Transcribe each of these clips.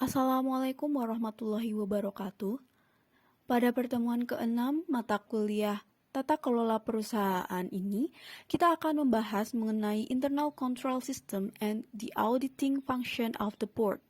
Assalamualaikum warahmatullahi wabarakatuh. Pada pertemuan ke-6 mata kuliah Tata Kelola Perusahaan ini, kita akan membahas mengenai Internal Control System and the Auditing Function of the Board.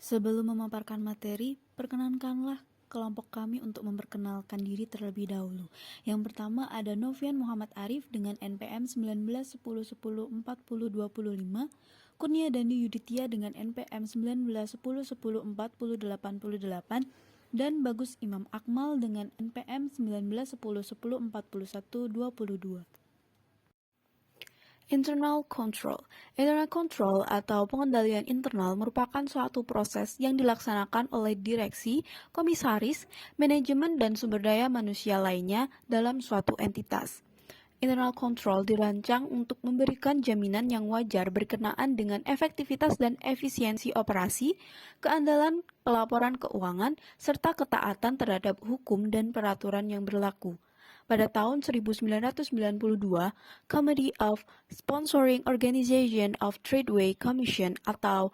Sebelum memaparkan materi, perkenankanlah kelompok kami untuk memperkenalkan diri terlebih dahulu. Yang pertama ada Novian Muhammad Arif dengan NPM 1910104025, Kurnia Dandi Yuditya dengan NPM 1910104088, dan Bagus Imam Akmal dengan NPM 1910104122. Internal Control. Internal Control atau pengendalian internal merupakan suatu proses yang dilaksanakan oleh direksi, komisaris, manajemen, dan sumber daya manusia lainnya dalam suatu entitas. Internal Control dirancang untuk memberikan jaminan yang wajar berkenaan dengan efektivitas dan efisiensi operasi, keandalan pelaporan keuangan, serta ketaatan terhadap hukum dan peraturan yang berlaku. Pada tahun 1992, Committee of Sponsoring Organization of Tradeway Commission atau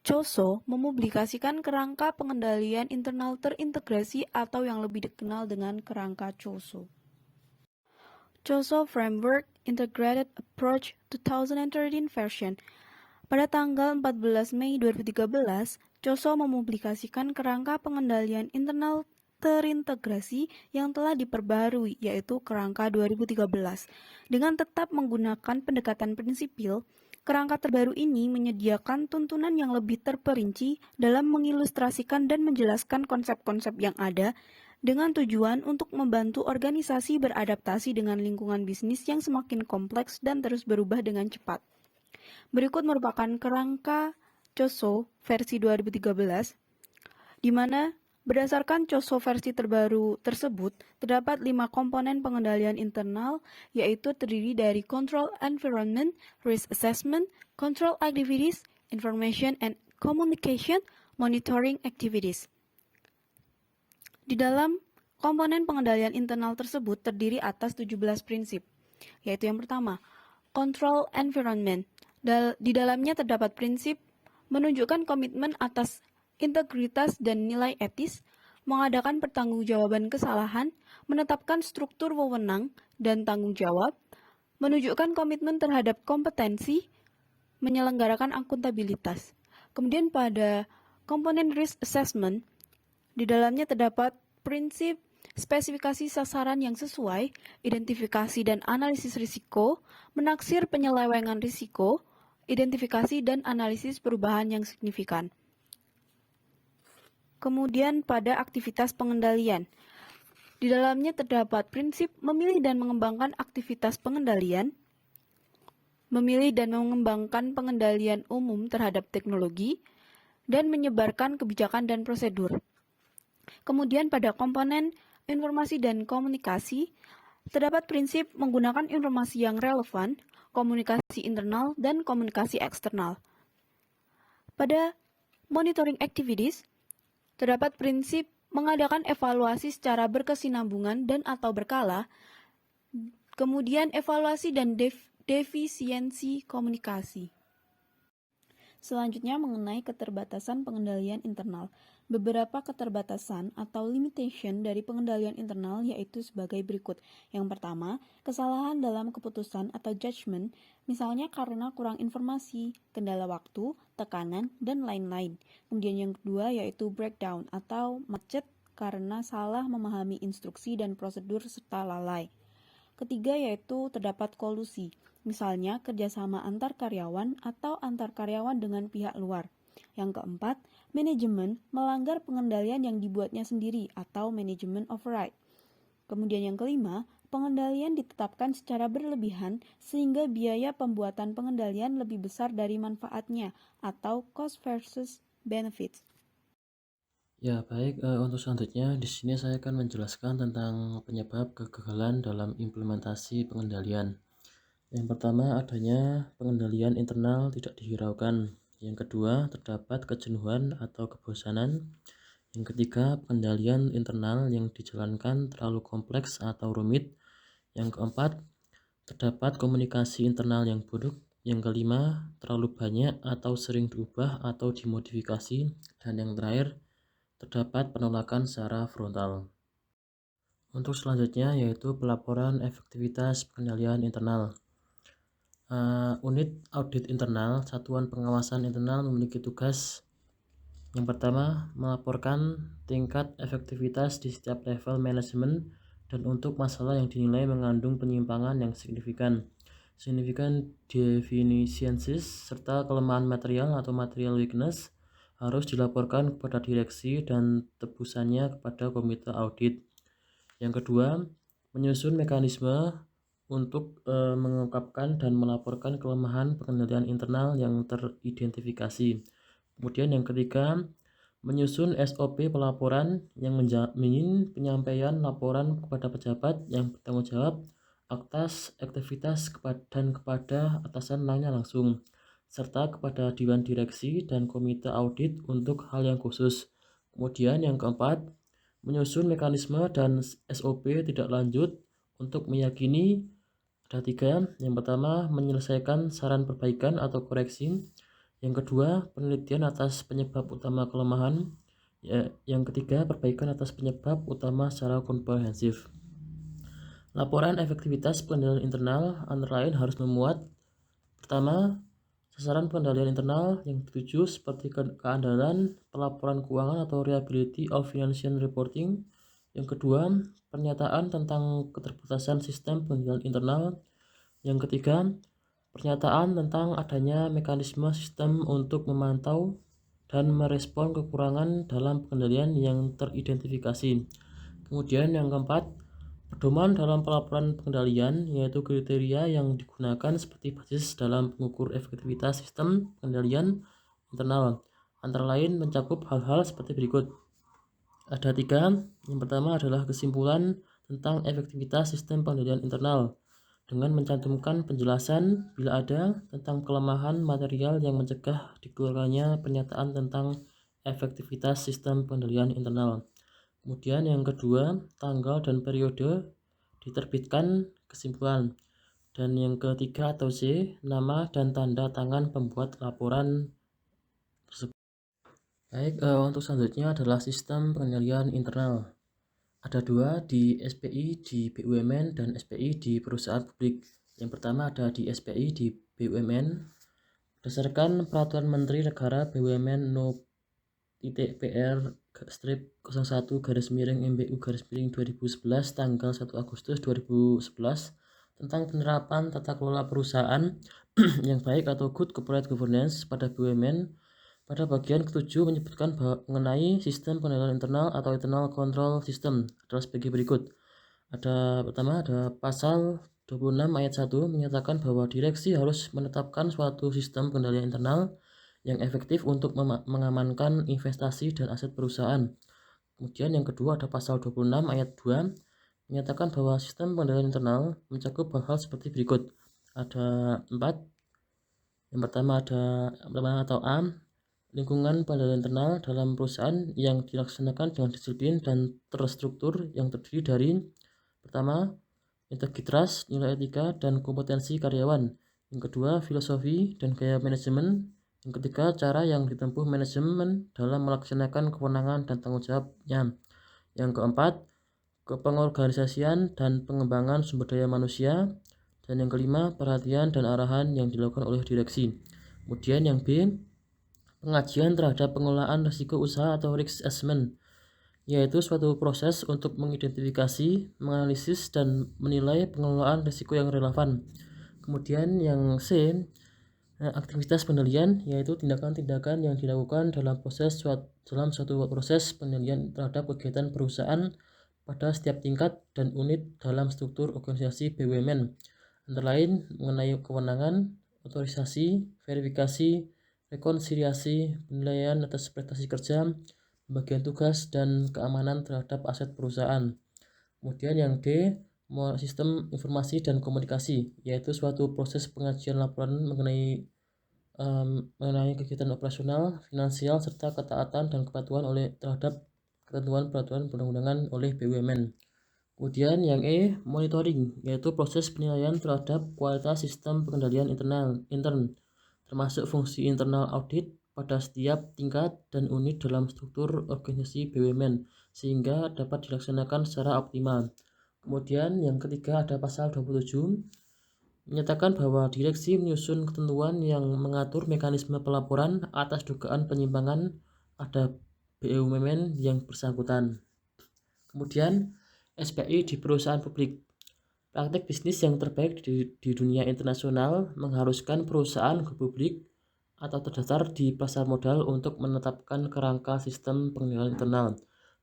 COSO mempublikasikan kerangka pengendalian internal terintegrasi atau yang lebih dikenal dengan kerangka COSO. COSO Framework Integrated Approach 2013 version. Pada tanggal 14 Mei 2013, COSO mempublikasikan kerangka pengendalian internal terintegrasi yang telah diperbarui, yaitu kerangka 2013. Dengan tetap menggunakan pendekatan prinsipil, kerangka terbaru ini menyediakan tuntunan yang lebih terperinci dalam mengilustrasikan dan menjelaskan konsep-konsep yang ada dengan tujuan untuk membantu organisasi beradaptasi dengan lingkungan bisnis yang semakin kompleks dan terus berubah dengan cepat. Berikut merupakan kerangka COSO versi 2013, di mana berdasarkan COSO versi terbaru tersebut, terdapat 5 komponen pengendalian internal, yaitu terdiri dari Control Environment, Risk Assessment, Control Activities, Information and Communication, Monitoring Activities. Di dalam komponen pengendalian internal tersebut terdiri atas 17 prinsip, yaitu yang pertama, Control Environment. Di dalamnya terdapat prinsip menunjukkan komitmen atas integritas dan nilai etis, mengadakan pertanggungjawaban kesalahan, menetapkan struktur wewenang dan tanggung jawab, menunjukkan komitmen terhadap kompetensi, menyelenggarakan akuntabilitas. Kemudian pada komponen risk assessment, di dalamnya terdapat prinsip spesifikasi sasaran yang sesuai, identifikasi dan analisis risiko, menaksir penyelewengan risiko, identifikasi dan analisis perubahan yang signifikan. Kemudian pada aktivitas pengendalian, di dalamnya terdapat prinsip memilih dan mengembangkan aktivitas pengendalian, memilih dan mengembangkan pengendalian umum terhadap teknologi, dan menyebarkan kebijakan dan prosedur. Kemudian pada komponen informasi dan komunikasi, terdapat prinsip menggunakan informasi yang relevan, komunikasi internal, dan komunikasi eksternal. Pada monitoring activities, terdapat prinsip mengadakan evaluasi secara berkesinambungan dan atau berkala, kemudian evaluasi dan defisiensi komunikasi. Selanjutnya mengenai keterbatasan pengendalian internal. Beberapa keterbatasan atau limitation dari pengendalian internal yaitu sebagai berikut. Yang pertama, kesalahan dalam keputusan atau judgment, misalnya karena kurang informasi, kendala waktu, tekanan, dan lain-lain. Kemudian yang kedua yaitu breakdown atau macet karena salah memahami instruksi dan prosedur serta lalai. Ketiga yaitu terdapat kolusi, misalnya kerjasama antar karyawan atau antar karyawan dengan pihak luar. Yang keempat, manajemen melanggar pengendalian yang dibuatnya sendiri atau manajemen override. Kemudian yang kelima, pengendalian ditetapkan secara berlebihan sehingga biaya pembuatan pengendalian lebih besar dari manfaatnya atau cost versus benefits. Ya, baik. Untuk selanjutnya, di sini saya akan menjelaskan tentang penyebab kegagalan dalam implementasi pengendalian. Yang pertama, adanya pengendalian internal tidak dihiraukan. Yang kedua, terdapat kejenuhan atau kebosanan. Yang ketiga, pengendalian internal yang dijalankan terlalu kompleks atau rumit. Yang keempat, terdapat komunikasi internal yang buruk. Yang kelima, terlalu banyak atau sering diubah atau dimodifikasi. Dan yang terakhir, terdapat penolakan secara frontal. Untuk selanjutnya yaitu pelaporan efektivitas pengendalian internal. Unit audit internal, satuan pengawasan internal memiliki tugas yang pertama, melaporkan tingkat efektivitas di setiap level manajemen dan untuk masalah yang dinilai mengandung penyimpangan yang significant deficiencies serta kelemahan material atau material weakness harus dilaporkan kepada direksi dan tebusannya kepada komite audit. Yang kedua, menyusun mekanisme untuk mengungkapkan dan melaporkan kelemahan pengendalian internal yang teridentifikasi. Kemudian yang ketiga, menyusun SOP pelaporan yang menjamin penyampaian laporan kepada pejabat yang bertanggung jawab atas aktivitas dan kepada atasan lainnya langsung, serta kepada dewan direksi dan komite audit untuk hal yang khusus. Kemudian yang keempat, menyusun mekanisme dan SOP tidak lanjut untuk meyakini ada tiga. Yang pertama, menyelesaikan saran perbaikan atau koreksi. Yang kedua, penelitian atas penyebab utama kelemahan. Yang ketiga, perbaikan atas penyebab utama secara komprehensif. Laporan efektivitas pengendalian internal antara lain harus memuat pertama, sasaran pengendalian internal yang dituju seperti keandalan pelaporan keuangan atau reliability of financial reporting. Yang kedua, pernyataan tentang keterbatasan sistem pengendalian internal. Yang ketiga, pernyataan tentang adanya mekanisme sistem untuk memantau dan merespon kekurangan dalam pengendalian yang teridentifikasi. Kemudian yang keempat, pedoman dalam pelaporan pengendalian, yaitu kriteria yang digunakan seperti basis dalam mengukur efektivitas sistem pengendalian internal. Antara lain mencakup hal-hal seperti berikut. Ada tiga. Yang pertama adalah kesimpulan tentang efektivitas sistem pengendalian internal dengan mencantumkan penjelasan bila ada tentang kelemahan material yang mencegah dikeluarkannya pernyataan tentang efektivitas sistem pengendalian internal. Kemudian yang kedua, tanggal dan periode diterbitkan kesimpulan. Dan yang ketiga atau C, nama dan tanda tangan pembuat laporan tersebut. Baik, untuk selanjutnya adalah sistem pengendalian internal. Ada dua, di SPI, di BUMN, dan SPI di perusahaan publik. Yang pertama ada di SPI di BUMN. Berdasarkan Peraturan Menteri Negara BUMN No.PR-01-MBU-2011 tanggal 1 Agustus 2011 tentang penerapan tata kelola perusahaan yang baik atau good corporate governance pada BUMN. Pada bagian ketujuh menyebutkan mengenai sistem pengendalian internal atau internal control system adalah sebagai berikut. Pertama ada pasal 26 ayat 1 menyatakan bahwa direksi harus menetapkan suatu sistem pengendalian internal yang efektif untuk mengamankan investasi dan aset perusahaan. Kemudian yang kedua ada pasal 26 ayat 2 menyatakan bahwa sistem pengendalian internal mencakup hal-hal seperti berikut. Ada 4. Yang pertama atau A, lingkungan pengendalian internal dalam perusahaan yang dilaksanakan dengan disiplin dan terstruktur yang terdiri dari pertama, integritas, nilai etika, dan kompetensi karyawan. Yang kedua, filosofi dan gaya manajemen. Yang ketiga, cara yang ditempuh manajemen dalam melaksanakan kewenangan dan tanggung jawabnya. Yang keempat, kepengorganisasian dan pengembangan sumber daya manusia. Dan yang kelima, perhatian dan arahan yang dilakukan oleh direksi. Kemudian yang B, pengajian terhadap pengelolaan risiko usaha atau risk assessment, yaitu suatu proses untuk mengidentifikasi, menganalisis, dan menilai pengelolaan risiko yang relevan. Kemudian yang C, aktivitas pengendalian, yaitu tindakan-tindakan yang dilakukan dalam suatu proses pengendalian terhadap kegiatan perusahaan pada setiap tingkat dan unit dalam struktur organisasi BUMN. Antara lain mengenai kewenangan, otorisasi, verifikasi, rekonsiliasi, penilaian atas prestasi kerja, pembagian tugas, dan keamanan terhadap aset perusahaan. Kemudian yang D, sistem informasi dan komunikasi, yaitu suatu proses pengajian laporan mengenai kegiatan operasional, finansial, serta ketaatan dan kepatuhan terhadap ketentuan peraturan perundang-undangan oleh BUMN. Kemudian yang E, monitoring, yaitu proses penilaian terhadap kualitas sistem pengendalian intern, termasuk fungsi internal audit pada setiap tingkat dan unit dalam struktur organisasi BUMN, sehingga dapat dilaksanakan secara optimal. Kemudian yang ketiga ada pasal 27, menyatakan bahwa direksi menyusun ketentuan yang mengatur mekanisme pelaporan atas dugaan penyimpangan pada BUMN yang bersangkutan. Kemudian SPI di perusahaan publik. Praktik bisnis yang terbaik di dunia internasional mengharuskan perusahaan go publik atau terdaftar di pasar modal untuk menetapkan kerangka sistem pengendalian internal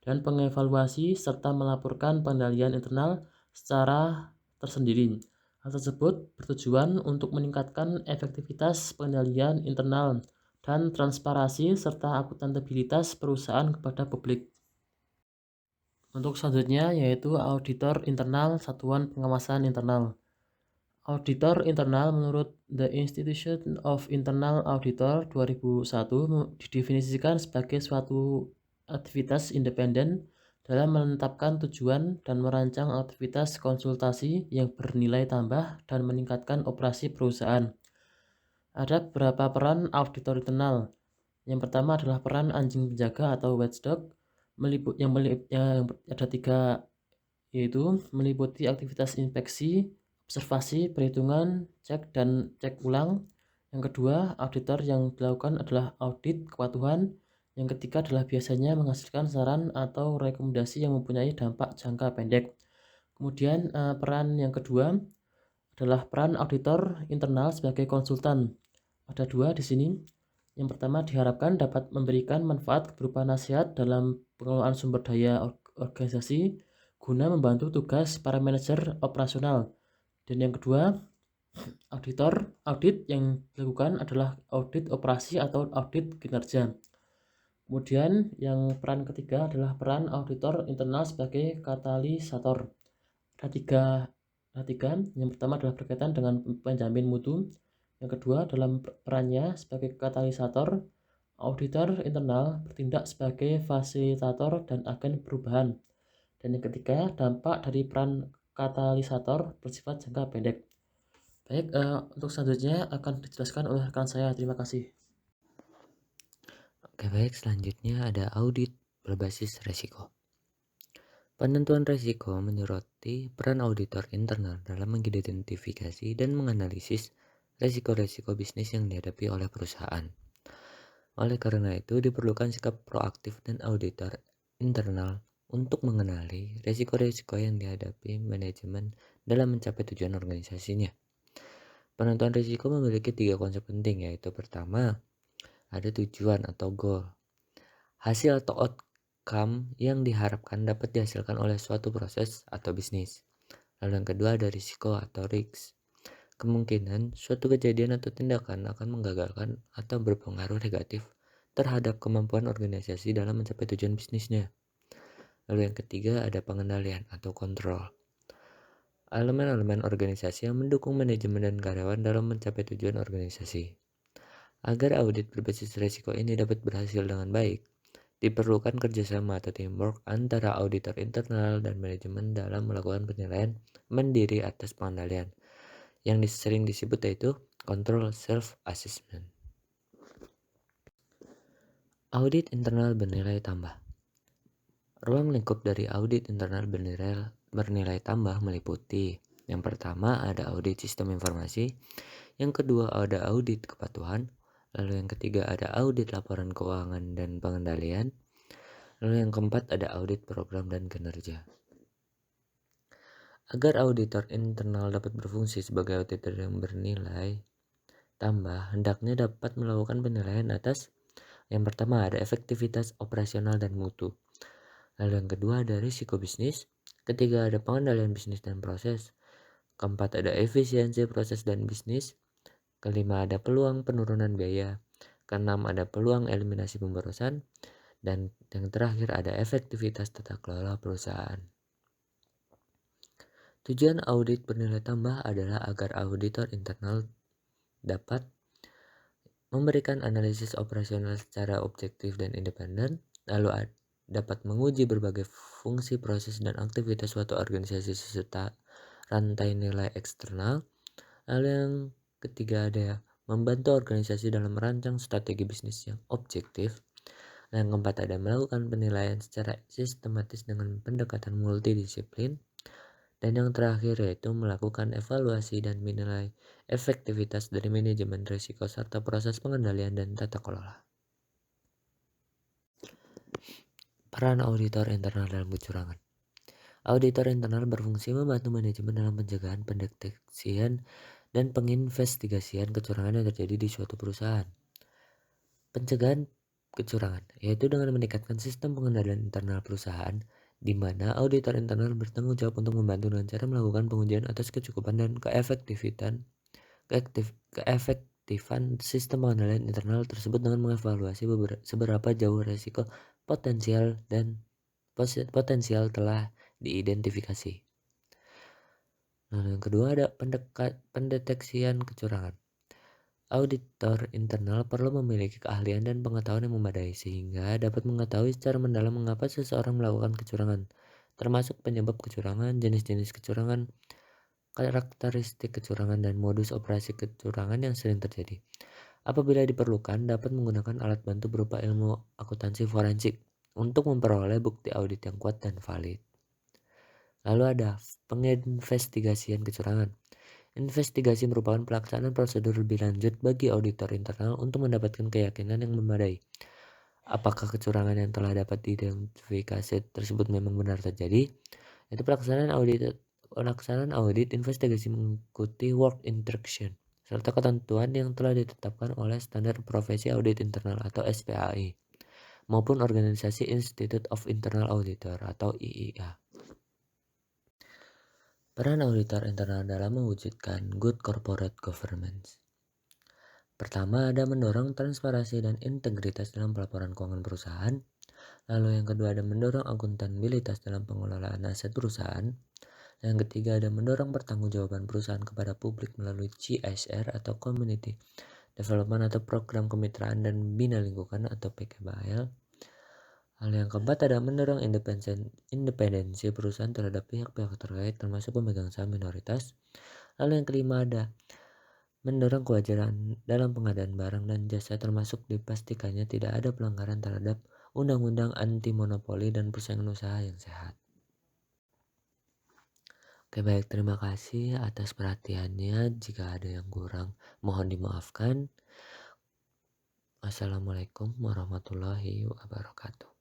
dan pengevaluasi serta melaporkan pengendalian internal secara tersendiri. Hal tersebut bertujuan untuk meningkatkan efektivitas pengendalian internal dan transparansi serta akuntabilitas perusahaan kepada publik. Untuk selanjutnya yaitu auditor internal satuan pengawasan internal. Auditor internal menurut The Institution of Internal Auditor 2001 didefinisikan sebagai suatu aktivitas independen dalam menetapkan tujuan dan merancang aktivitas konsultasi yang bernilai tambah dan meningkatkan operasi perusahaan. Ada beberapa peran auditor internal. Yang pertama adalah peran anjing penjaga atau watchdog, yang ada 3, yaitu meliputi aktivitas inspeksi, observasi, perhitungan, cek, dan cek ulang. Yang kedua, auditor yang dilakukan adalah audit kepatuhan. Yang ketiga adalah biasanya menghasilkan saran atau rekomendasi yang mempunyai dampak jangka pendek. Kemudian peran yang kedua adalah peran auditor internal sebagai konsultan. Ada 2 di sini. Yang pertama diharapkan dapat memberikan manfaat berupa nasihat dalam pengelolaan sumber daya organisasi guna membantu tugas para manajer operasional. Dan yang kedua, audit yang dilakukan adalah audit operasi atau audit kinerja. Kemudian yang peran ketiga adalah peran auditor internal sebagai katalisator. Ada tiga. Yang pertama adalah berkaitan dengan penjamin mutu. Yang kedua, dalam perannya sebagai katalisator, auditor internal bertindak sebagai fasilitator dan agen perubahan. Dan yang ketiga, dampak dari peran katalisator bersifat jangka pendek. Baik, untuk selanjutnya akan dijelaskan oleh rekan saya. Terima kasih. Oke, baik, selanjutnya ada audit berbasis resiko. Penentuan resiko menyoroti peran auditor internal dalam mengidentifikasi dan menganalisis resiko-resiko bisnis yang dihadapi oleh perusahaan. Oleh karena itu, diperlukan sikap proaktif dan auditor internal untuk mengenali resiko-resiko yang dihadapi manajemen dalam mencapai tujuan organisasinya. Penentuan risiko memiliki 3 konsep penting, yaitu pertama, ada tujuan atau goal. Hasil atau outcome yang diharapkan dapat dihasilkan oleh suatu proses atau bisnis. Lalu yang kedua ada risiko atau risk. Kemungkinan suatu kejadian atau tindakan akan menggagalkan atau berpengaruh negatif terhadap kemampuan organisasi dalam mencapai tujuan bisnisnya. Lalu yang ketiga ada pengendalian atau kontrol. Elemen-elemen organisasi yang mendukung manajemen dan karyawan dalam mencapai tujuan organisasi. Agar audit berbasis risiko ini dapat berhasil dengan baik, diperlukan kerjasama atau teamwork antara auditor internal dan manajemen dalam melakukan penilaian mandiri atas pengendalian, yang sering disebut yaitu control self-assessment. Audit internal bernilai tambah. Ruang lingkup dari audit internal bernilai tambah meliputi yang pertama ada audit sistem informasi, yang kedua ada audit kepatuhan, lalu yang ketiga ada audit laporan keuangan dan pengendalian, lalu yang keempat ada audit program dan kinerja. Agar auditor internal dapat berfungsi sebagai auditor yang bernilai tambah, hendaknya dapat melakukan penilaian atas yang pertama ada efektivitas operasional dan mutu. Lalu yang kedua ada risiko bisnis, ketiga ada pengendalian bisnis dan proses, keempat ada efisiensi proses dan bisnis, kelima ada peluang penurunan biaya, keenam ada peluang eliminasi pemborosan, dan yang terakhir ada efektivitas tata kelola perusahaan. Tujuan audit bernilai tambah adalah agar auditor internal dapat memberikan analisis operasional secara objektif dan independen, lalu dapat menguji berbagai fungsi, proses, dan aktivitas suatu organisasi serta rantai nilai eksternal. Lalu yang ketiga ada membantu organisasi dalam merancang strategi bisnis yang objektif. Dan yang keempat ada melakukan penilaian secara sistematis dengan pendekatan multidisiplin. Dan yang terakhir yaitu melakukan evaluasi dan menilai efektivitas dari manajemen risiko serta proses pengendalian dan tata kelola. Peran auditor internal dalam kecurangan. Auditor internal berfungsi membantu manajemen dalam pencegahan, pendeteksian, dan penginvestigasian kecurangan yang terjadi di suatu perusahaan. Pencegahan kecurangan yaitu dengan meningkatkan sistem pengendalian internal perusahaan, di mana auditor internal bertanggung jawab untuk membantu dengan cara melakukan pengujian atas kecukupan dan keefektifan sistem pengendalian internal tersebut dengan mengevaluasi seberapa jauh risiko potensial telah diidentifikasi. Lalu yang kedua ada pendeteksian kecurangan. Auditor internal perlu memiliki keahlian dan pengetahuan yang memadai sehingga dapat mengetahui secara mendalam mengapa seseorang melakukan kecurangan, termasuk penyebab kecurangan, jenis-jenis kecurangan, karakteristik kecurangan, dan modus operasi kecurangan yang sering terjadi. Apabila diperlukan, dapat menggunakan alat bantu berupa ilmu akuntansi forensik untuk memperoleh bukti audit yang kuat dan valid. Lalu ada penginvestigasian kecurangan. Investigasi merupakan pelaksanaan prosedur lebih lanjut bagi auditor internal untuk mendapatkan keyakinan yang memadai apakah kecurangan yang telah dapat diidentifikasi tersebut memang benar terjadi. Itu pelaksanaan audit investigasi mengikuti work instruction serta ketentuan yang telah ditetapkan oleh Standar Profesi Audit Internal atau SPAI maupun organisasi Institute of Internal Auditor atau IIA. Peran auditor internal dalam mewujudkan good corporate governance. Pertama ada mendorong transparansi dan integritas dalam pelaporan keuangan perusahaan. Lalu yang kedua ada mendorong akuntabilitas dalam pengelolaan aset perusahaan. Yang ketiga ada mendorong pertanggungjawaban perusahaan kepada publik melalui CSR atau Community Development atau program kemitraan dan bina lingkungan atau PKBL. Lalu yang keempat ada mendorong independensi perusahaan terhadap pihak-pihak terkait termasuk pemegang saham minoritas. Lalu yang kelima ada mendorong kewajaran dalam pengadaan barang dan jasa termasuk dipastikannya tidak ada pelanggaran terhadap undang-undang anti monopoli dan persaingan usaha yang sehat. Oke baik, terima kasih atas perhatiannya. Jika ada yang kurang mohon dimaafkan. Wassalamualaikum warahmatullahi wabarakatuh.